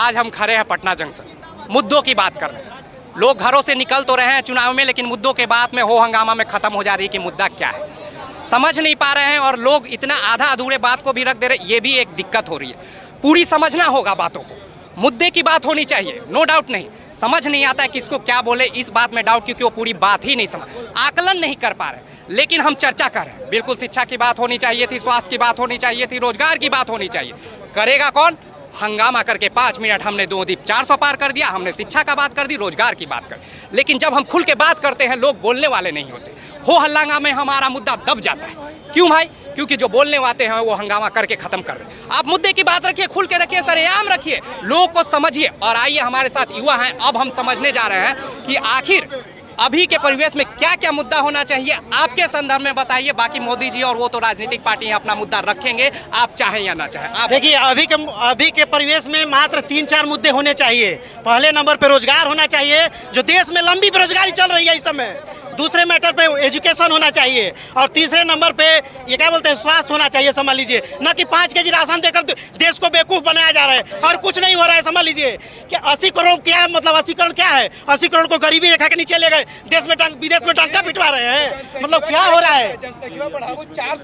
आज हम खड़े हैं पटना जंक्शन, मुद्दों की बात कर रहे हैं। लोग घरों से निकल तो रहे हैं चुनाव में, लेकिन मुद्दों के बाद में हो हंगामा में खत्म हो जा रही है कि मुद्दा क्या है, समझ नहीं पा रहे हैं। और लोग इतना आधा अधूरे बात को भी रख दे रहे, ये भी एक दिक्कत हो रही है। पूरी समझना होगा बातों को, मुद्दे की बात होनी चाहिए, नो डाउट नहीं। समझ नहीं आता है किसको क्या बोले, इस बात में डाउट, क्योंकि वो पूरी बात ही नहीं समझ, आकलन नहीं कर पा रहे। लेकिन हम चर्चा कर रहे हैं, बिल्कुल शिक्षा की बात होनी चाहिए थी, स्वास्थ्य की बात होनी चाहिए थी, रोजगार की बात होनी चाहिए। करेगा कौन? हंगामा करके 5 मिनट हमने 2 दीप 400 पार कर दिया, हमने शिक्षा का बात कर दी, रोजगार की बात कर। लेकिन जब हम खुल के बात करते हैं, लोग बोलने वाले नहीं होते, हो हल्ला में हमारा मुद्दा दब जाता है। क्यों भाई? क्योंकि जो बोलने वाले हैं वो हंगामा करके खत्म कर रहे हैं। आप मुद्दे की बात रखिए, खुल के रखिए, सरेआम रखिए, लोगों को समझिए। और आइए हमारे साथ युवा हैं, अब हम समझने जा रहे हैं कि आखिर अभी के परिवेश में क्या क्या मुद्दा होना चाहिए, आपके संदर्भ में बताइए। बाकी मोदी जी और वो तो राजनीतिक पार्टी है, अपना मुद्दा रखेंगे, आप चाहें या ना चाहें। आप देखिए, अभी के परिवेश में मात्र 3-4 मुद्दे होने चाहिए। पहले नंबर पे रोजगार होना चाहिए, जो देश में लंबी बेरोजगारी चल रही है इस समय। दूसरे मैटर पे एजुकेशन होना चाहिए, और तीसरे नंबर पे ये क्या बोलते हैं, स्वास्थ्य होना चाहिए। समझ लीजिए, न कि 5 केजी राशन देकर देश को बेवकूफ बनाया जा रहा है और कुछ नहीं हो रहा है। समझ लीजिए कि 80 करोड़ क्या है, मतलब 80 करोड़ क्या है? 80 करोड़ को गरीबी रेखा के नीचे ले गए, देश में विदेश में टंका पिटवा रहे हैं। मतलब क्या हो रहा है?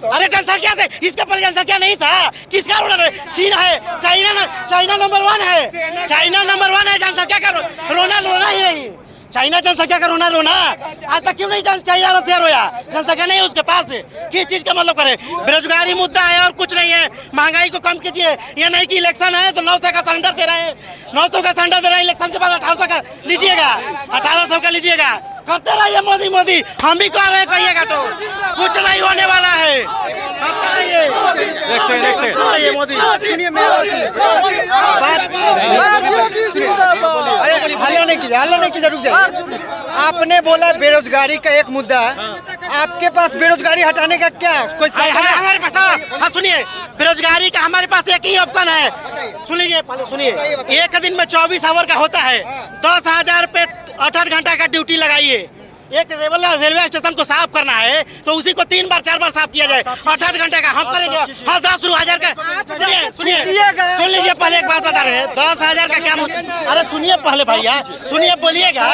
अरे जनसंख्या से, इसका पहले जनसंख्या नहीं था, किसका रोना? चीन है, चाइना नंबर 1 है, चाइना नंबर 1 है जनसंख्या का। रोना ही नहीं, चाइना जनसंख्या का रोना। आज तक क्यों नहीं चाइना से रोया? जनसंख्या नहीं है उसके पास, किस चीज का मतलब करे? बेरोजगारी मुद्दा है और कुछ नहीं है। महंगाई को कम कीजिए। ये नहीं कि इलेक्शन है तो 900 का सिलेंडर दे रहे हैं, 900 का सिलेंडर दे रहे हैं, इलेक्शन के बाद 1800 का लीजिएगा, 1800 का लीजिएगा। करते रहिए मोदी, हम भी कह रहे हैं, कहिएगा तो कुछ नहीं होने वाला है। एक सेकंड मोदी, सुनिए हल्ला नहीं कीजिए, रुक जाइए। आपने बोला बेरोजगारी का एक मुद्दा, आपके पास बेरोजगारी हटाने का क्या कोई हमारे पास? हाँ सुनिए, बेरोजगारी का हमारे पास एक ही ऑप्शन है। सुन लीजिए, पहले सुनिए। एक दिन में 24 आवर का होता है, 10,000 पे 8 घंटा का ड्यूटी लगाइए। एक रेलवे स्टेशन को साफ करना है तो उसी को 3 बार 4 बार साफ किया जाए, 8 घंटे का हम करेंगे। हाँ 10,000 का। सुनिए सुन लीजिए, पहले एक बात बता रहे हैं, 10,000 का क्या मुद्दा? अरे सुनिए पहले भैया, सुनिए, बोलिएगा।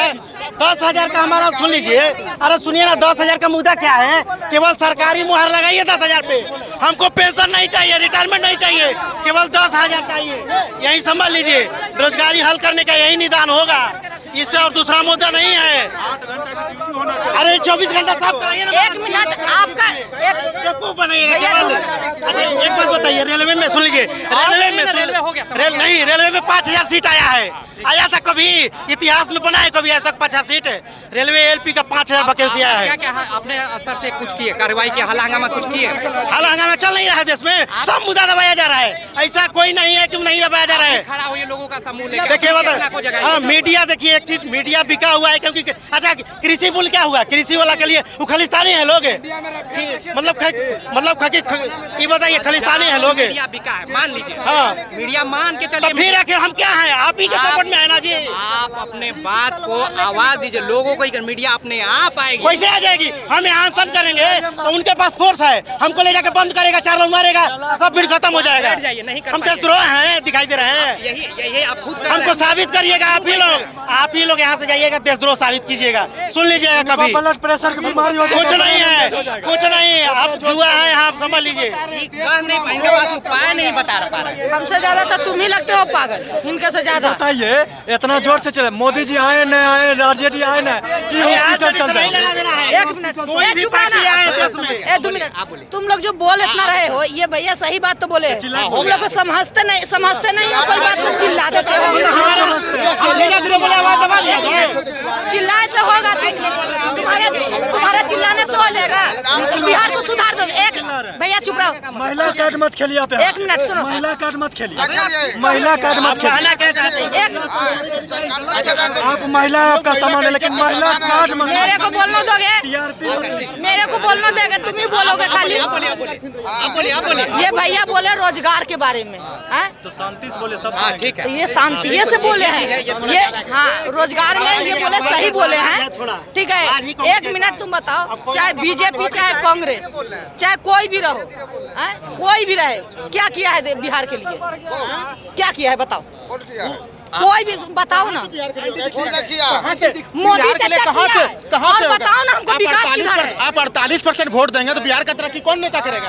10,000 का हमारा सुन लीजिए। अरे सुनिए ना, 10,000 का मुद्दा क्या है? केवल सरकारी मुहर लगाइए 10,000 पे। हमको पेंशन नहीं चाहिए, रिटायरमेंट नहीं चाहिए, केवल 10,000 चाहिए। यही समझ लीजिए, बेरोजगारी हल करने का यही निदान होगा, इससे और दूसरा मुद्दा नहीं है। अरे 24 घंटा साफ कराइए ना। 1 मिनट आपका बेवकूफ बनाइएगा। अच्छा एक बात बताइए, रेलवे में सुन लीजिए, रेलवे में 5,000 सीट आया था कभी? इतिहास में बना है कभी आज तक 50 सीट? रेलवे एलपी का 5,000 वैकेंसी आया है। क्या अपने स्तर से कुछ किए, कार्रवाई की, हंगामा कुछ किए? हंगामा चल नहीं रहा है देश में, सब मुद्दा दबाया जा रहा है। ऐसा कोई नहीं है कि नहीं दबाया जा रहा है। खड़ा हुए लोगों का समूह देखिए मीडिया, देखिए एक चीज, मीडिया बिका हुआ है। क्योंकि अच्छा कृषि बिल क्या हुआ? कृषि वाला के लिए वो खालिस्तानी है लोग, मतलब ये बताइए, खालिस्तानी है लोग। बिका है, मान लीजिए। हाँ मीडिया मान के चलिए, फिर आखिर हम क्या है? आप ही के सपोर्ट में है ना जी। आप अपने बात को आवाज दीजिए, लोगों को मीडिया अपने आप आएगी। कैसे आ जाएगी? हम यहाँ आंदोलन करेंगे तो उनके पास फोर्स है, हमको ले जाकर बंद करेगा, 4 लोग मारेगा, सब फिर खत्म हो जाएगा। हम देशद्रोह हैं, दिखाई दे रहे हैं। यही आप खुद हमको साबित करिएगा। आप ही लोग यहाँ से जाइएगा, देशद्रोह साबित कीजिएगा। सुन लीजिएगा, कभी ब्लड प्रेशर की बीमारी हो कुछ नहीं है, कुछ नहीं। आप जुआ है, आप समझ लीजिए। उपाय नहीं बता पा रहे। हमसे ज्यादा तो तुम ही लगते हो पागल, इनके से ज्यादा। बताइए, इतना जोर से चले, मोदी जी आए न आए, राजेडी आए न, कि हॉस्पिटल चल जाए। 1 मिनट, चुप रहना। 2 मिनट, तुम लोग जो बोल इतना रहे हो, ये भैया सही बात तो बोले, तुम लोग को समझते नहीं हो, कोई बात तो चिल्ला देते हो। चिल्लाए से होगा? तुम्हारे चिल्लाने से हो जाएगा? बिहार को सुधार दो। एक भैया चुप रहो। महिला कार्ड मत खेलिए आप। 1 मिनट सुनो। महिला कार्ड मत खेलिए, महिला कार्ड मत खेलिए। आप महिला, आपका सामान है, लेकिन महिला कार्ड मत। मेरे को बोलने दोगे? मेरे को बोलने देगा? तुम ही बोलोगे खाली। ये भैया बोले रोजगार के बारे में, तो शांति से बोले सब। ठीक है, तो ये शांति से बोले हैं ये। हाँ रोजगार में ये बोले, सही बोले हैं। ठीक है, 1 मिनट तुम बताओ, चाहे बीजेपी चाहे कांग्रेस चाहे कोई भी रहो, कोई भी रहे, क्या किया है बिहार के लिए? क्या किया है बताओ? कोई भी बताओ ना, मोदी बिहार के लिए कहाँ से और होगा? बताओ ना हमको विकास किधर है? आप 48% वोट देंगे तो बिहार का तरक्की कौन नेता करेगा?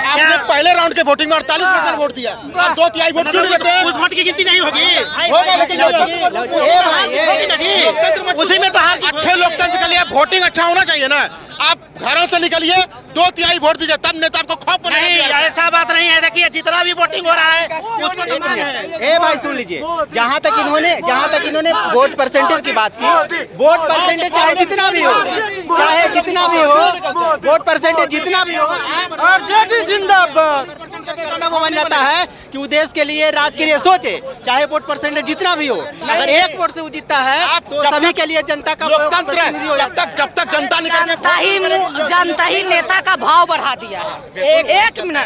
आपने पहले राउंड के वोटिंग में 48% वोट दिया, आप 2/3 वोट क्यों नहीं देते? उस वोट की गिनती नहीं होगी, होगा लेकिन होगी ना जी, उसी में तो हार जीत अच्छे लोकतंत्र के लिए वोटिंग अच्छा होना चाहिए ना। आप घरों से निकलिए, 2/3 वोट दीजिए, तब नेता आपको खौफ नहीं, बनेगा। ऐसा बात नहीं है। देखिए जितना भी वोटिंग हो रहा है उसको तो मान है। ए भाई सुन लीजिए, जहाँ तक इन्होंने वोट परसेंटेज की बात की, वोट परसेंटेज चाहे जितना भी हो, वोट परसेंटेज जितना भी हो, आरजेडी जिंदाबाद वो बन जाता है कि वो देश के लिए, राज्य के लिए सोचे, चाहे वोट परसेंटेज जितना भी हो। अगर एक वोट से वो जीतता है तो सभी के लिए जनता का लोकतंत्र है, जब तक जनता निकल जनता ही नेता का भाव बढ़ा दिया है। एक मिनट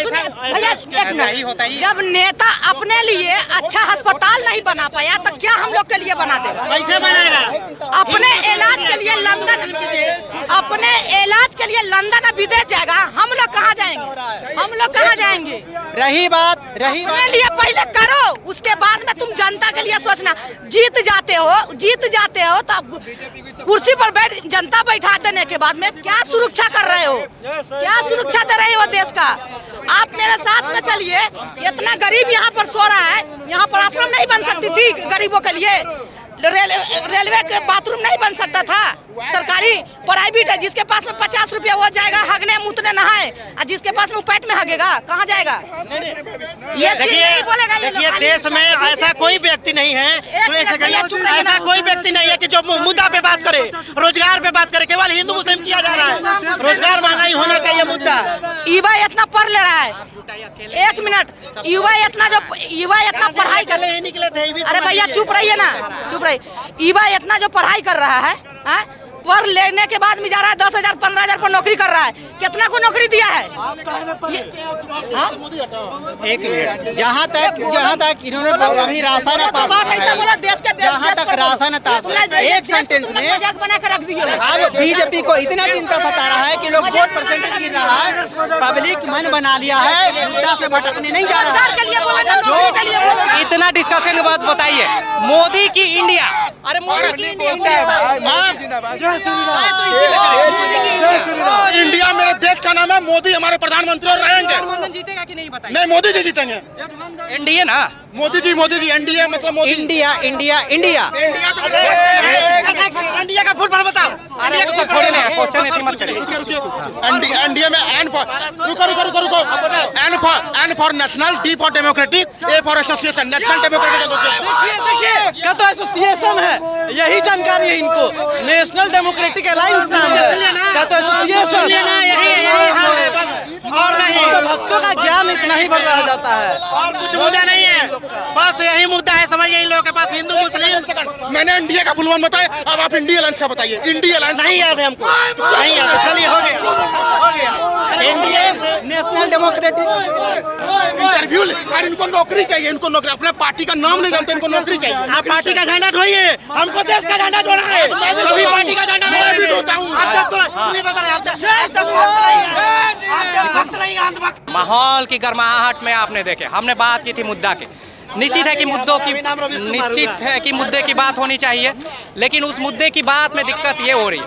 सुनिए भैया, एक मिनट। जब नेता अपने लिए अच्छा अस्पताल नहीं बना पाया तो क्या हम लोग के लिए बना देगा? कैसे बनेगा? अपने इलाज के लिए लंदन विदेश जाएगा, हम लोग कहाँ जाएंगे? रही बात अपने लिए पहले करो, उसके बाद में तुम जनता के लिए सोचना। जीत जाते हो तो कुर्सी पर जनता बैठा देने के बाद में क्या सुरक्षा कर रहे हो? क्या सुरक्षा दे रहे हो देश का? आप मेरे साथ में चलिए। इतना गरीब यहाँ पर सो रहा है, यहाँ पर आश्रम नहीं बन सकती थी गरीबों के लिए? रेलवे के बाथरूम नहीं बन सकता था? सरकारी प्राइवेट है, जिसके पास में 50 रुपया हो जाएगा हगने मुतने नहाए, और जिसके पास में पेट में हगेगा कहाँ जाएगा? ये देखिए देश में ऐसा कोई व्यक्ति नहीं है, ऐसा कोई व्यक्ति नहीं है कि जो मुद्दा पे बात करे, रोजगार पे बात करे। केवल हिंदू मुस्लिम किया जा रहा है। रोजगार महंगाई होना चाहिए मुद्दा। युवा इतना पढ़ ले रहा है, एक मिनट, युवा इतना पढ़ाई कर निकले निकले थे। अरे भैया चुप रहिए ना, चुप रहिए। युवा इतना जो पढ़ाई कर रहा है, पर लेने के बाद में जा रहा है 10,000 15,000 पर नौकरी कर रहा है। कितना को नौकरी दिया है? एक मिनट, जहाँ तक इन्होंने अभी राशन पास, जहाँ तक राशन पास, एक सेंटेंस में अब बीजेपी को इतना चिंता सता रहा है कि लोग वोट परसेंटेज गिर रहा है, पब्लिक मन बना लिया है, मुद्दा से भटकने नहीं जा रहा है। इतना डिस्कशन के बाद बताइए, मोदी की इंडिया, अरे मोदी की इंडिया, इंडिया मेरे देश का नाम है, मोदी हमारे प्रधानमंत्री और रहेंगे। जीतेगा कि नहीं बताइए? नहीं, मोदी जी जीतेंगे। एनडीए ना, मोदी जी एनडीए मतलब मोदी। इंडिया इंडिया का फुल फॉर्म बताओ। अरे वो सब छोड़े नहीं, क्वेश्चन इतनी मत करिए। एनडीए में N for national, D for democratic, A for association, national democratic. क्या तो एसोसिएशन है, यही जानकारी है इनको। नेशनल डेमोक्रेटिक अलायंस नाम है, क्या तो एसोसिएशन। और नहीं, भक्तों का ज्ञान इतना ही बढ़ रहा जाता है, और कुछ मुद्दा नहीं है, बस यही मुद्दा है। समझिए इन लोगों के पास हिंदू मुस्लिम। मैंने एनडीए का फुल फॉर्म बताया, अब आप इंडिया अलायंस का बताइए। इंडिया अलायंस नहीं याद है हमको, नहीं याद है। चलिए हो गया। India national democratic interview. इनको नौकरी चाहिए, इनको नौकरी, अपने पार्टी का नाम नहीं जानते, इनको नौकरी चाहिए। आप पार्टी का झंडा ढोइए, हमको देश का झंडा जोड़ना है, कभी पार्टी का झंडा मैं भी ढोता हूँ। माहौल की गर्माहट में आपने देखे, हमने बात की थी मुद्दा की। निश्चित है कि मुद्दे की बात होनी चाहिए, लेकिन उस मुद्दे की बात में दिक्कत ये हो रही है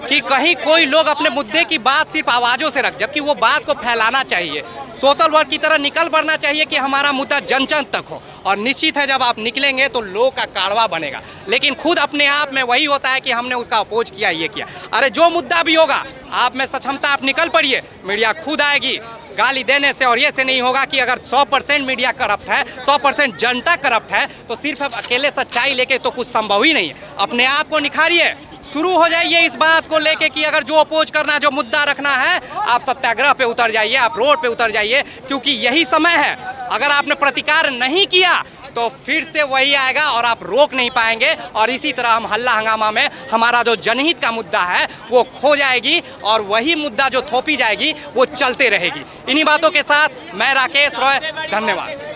कि कहीं कोई लोग अपने मुद्दे की बात सिर्फ आवाज़ों से रख, जबकि वो बात को फैलाना चाहिए, सोशल वर्क की तरह निकल पड़ना चाहिए कि हमारा मुद्दा जन जन तक हो। और निश्चित है जब आप निकलेंगे तो लोग का कारवा बनेगा, लेकिन खुद अपने आप में वही होता है कि हमने उसका अपोज किया, ये किया। अरे जो मुद्दा भी होगा आप में सक्षमता, आप निकल पड़िए, मीडिया खुद आएगी। गाली देने से और ये से नहीं होगा कि अगर 100% मीडिया करप्ट है, 100% जनता करप्ट है, तो सिर्फ अकेले सच्चाई लेके तो कुछ संभव ही नहीं है। अपने आप को निखारिए, शुरू हो जाइए इस बात को लेके कि अगर जो अपोज करना, जो मुद्दा रखना है, आप सत्याग्रह पे उतर जाइए, आप रोड पे उतर जाइए, क्योंकि यही समय है। अगर आपने प्रतिकार नहीं किया तो फिर से वही आएगा और आप रोक नहीं पाएंगे, और इसी तरह हम हल्ला हंगामा में हमारा जो जनहित का मुद्दा है वो खो जाएगी, और वही मुद्दा जो थोपी जाएगी वो चलते रहेगी। इन्हीं बातों के साथ मैं राकेश रॉय, धन्यवाद।